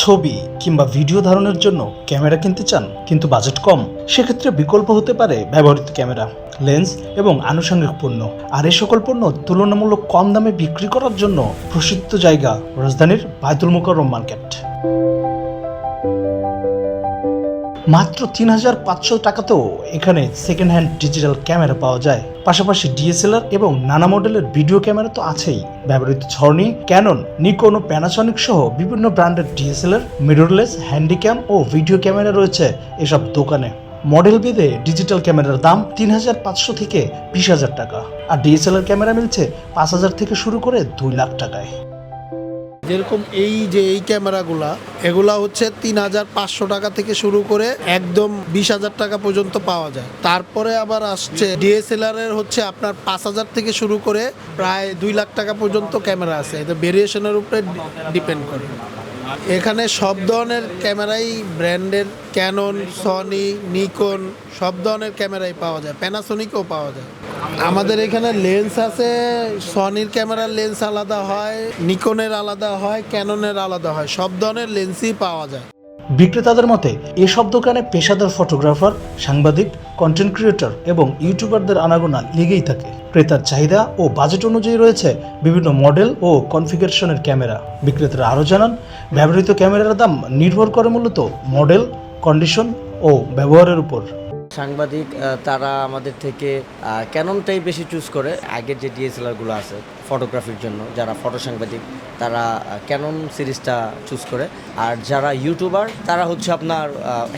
ছবি কিংবা ভিডিও ধারণের জন্য ক্যামেরা কিনতে চান কিন্তু বাজেট কম? সেক্ষেত্রে বিকল্প হতে পারে ব্যবহৃত ক্যামেরা, লেন্স এবং আনুষঙ্গিক পণ্য। আর এই সকল পণ্য তুলনামূলক কম দামে বিক্রি করার জন্য প্রসিদ্ধ জায়গা রাজধানীর বায়তুল মোকাররম মার্কেট। মাত্র ৩৫০০ টাকাতেও এখানে সেকেন্ড হ্যান্ড ডিজিটাল ক্যামেরা পাওয়া যায়। পাশাপাশি ডিএসএলআর এবং নানা মডেলের ভিডিও ক্যামেরা তো আছেই। ব্যবহৃত সনি, ক্যানন, নিকন ও প্যানাসনিক সহ বিভিন্ন ব্র্যান্ডের ডিএসএলআর, মিররলেস, হ্যান্ডিক্যাম ও ভিডিও ক্যামেরা রয়েছে এসব দোকানে। মডেল ভেদে ডিজিটাল ক্যামেরার দাম ৩৫০০ থেকে ২০,০০০ টাকা, আর ডিএসএলআর ক্যামেরা মিলছে ৫,০০০ থেকে শুরু করে ২ লাখ টাকায়। যেরকম এই ক্যামেরাগুলা এগুলা হচ্ছে ৩৫০০ টাকা থেকে শুরু করে একদম ২০,০০০ টাকা পর্যন্ত পাওয়া যায়। তারপরে আবার আসছে ডিএসএলআর এর হচ্ছে আপনার ৫,০০০ থেকে শুরু করে প্রায় ২ লাখ টাকা পর্যন্ত ক্যামেরা আছে। এটা ভেরিয়েশনের উপরে ডিপেন্ড করে। এখানে সব ধরনের ক্যামেরাই ব্র্যান্ডের, ক্যানন, সনি, নিকন সব ধরনের ক্যামেরাই পাওয়া যায়, প্যানাসোনিকও পাওয়া যায়। আমাদের এখানে লেন্স আছে, সনির ক্যামেরার লেন্স আলাদা হয়, নিকনের আলাদা হয়, ক্যাননের আলাদা হয়, সব ধরনের লেন্সই পাওয়া যায়। বিক্রেতাদের মতে এসব দোকানে পেশাদার ফটোগ্রাফার, সাংবাদিক, কন্টেন্ট ক্রিয়েটর এবং ইউটিউবারদের আনাগোনা লেগেই থাকে। ক্রেতার চাহিদা ও বাজেট অনুযায়ী রয়েছে বিভিন্ন মডেল ও কনফিগারেশনের ক্যামেরা। বিক্রেতারা আরও জানান, ব্যবহৃত ক্যামেরার দাম নির্ভর করে মূলত মডেল, কন্ডিশন ও ব্যবহারের উপর। সাংবাদিক তারা আমাদের থেকে ক্যাননটাই বেশি চুজ করে। আগের যে ডিএসএলআরগুলো আছে ফটোগ্রাফির জন্য, যারা ফটো সাংবাদিক তারা ক্যানন সিরিজটা চুজ করে। আর যারা ইউটিউবার তারা হচ্ছে আপনার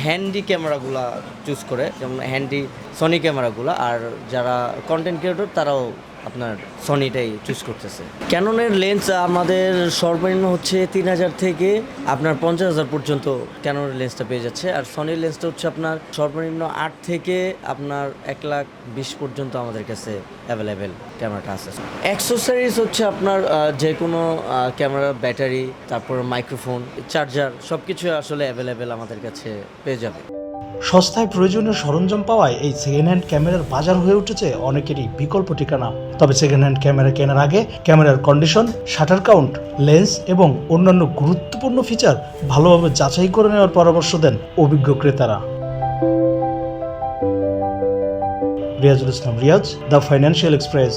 হ্যান্ডি ক্যামেরাগুলো চুজ করে, যেমন হ্যান্ডি সনি ক্যামেরাগুলো। আর যারা কন্টেন্ট ক্রিয়েটর তারাও আপনার সনিটাই চুজ করতেছে। ক্যাননের লেন্স আমাদের সর্বনিম্ন হচ্ছে ৩,০০০ থেকে আপনার ৫০,০০০ পর্যন্ত ক্যাননের লেন্সটা পেয়ে যাচ্ছে। আর সনির লেন্সটা হচ্ছে আপনার সর্বনিম্ন ৮ থেকে আপনার ১,২০,০০০ পর্যন্ত আমাদের কাছে অ্যাভেলেবেল ক্যামেরাটা আছে। অ্যাক্সেসরিজ হচ্ছে আপনার যে কোনো ক্যামেরার ব্যাটারি, তারপর মাইক্রোফোন, চার্জার সব কিছু আসলে অ্যাভেলেবেল আমাদের কাছে পেয়ে যাবে। সস্তায় প্রয়োজনীয় সরঞ্জাম পাওয়ায় এই সেকেন্ড হ্যান্ড ক্যামেরার বাজার হয়ে উঠেছে অনেকেরই বিকল্প ঠিকানা। তবে সেকেন্ড হ্যান্ড ক্যামেরা কেনার আগে ক্যামেরার কন্ডিশন, শাটার কাউন্ট, লেন্স এবং অন্যান্য গুরুত্বপূর্ণ ফিচার ভালোভাবে যাচাই করে নেওয়ার পরামর্শ দেন অভিজ্ঞ ক্রেতারা। রিয়াজুল ইসলাম রিয়াজ, দ্য ফাইন্যান্সিয়াল এক্সপ্রেস।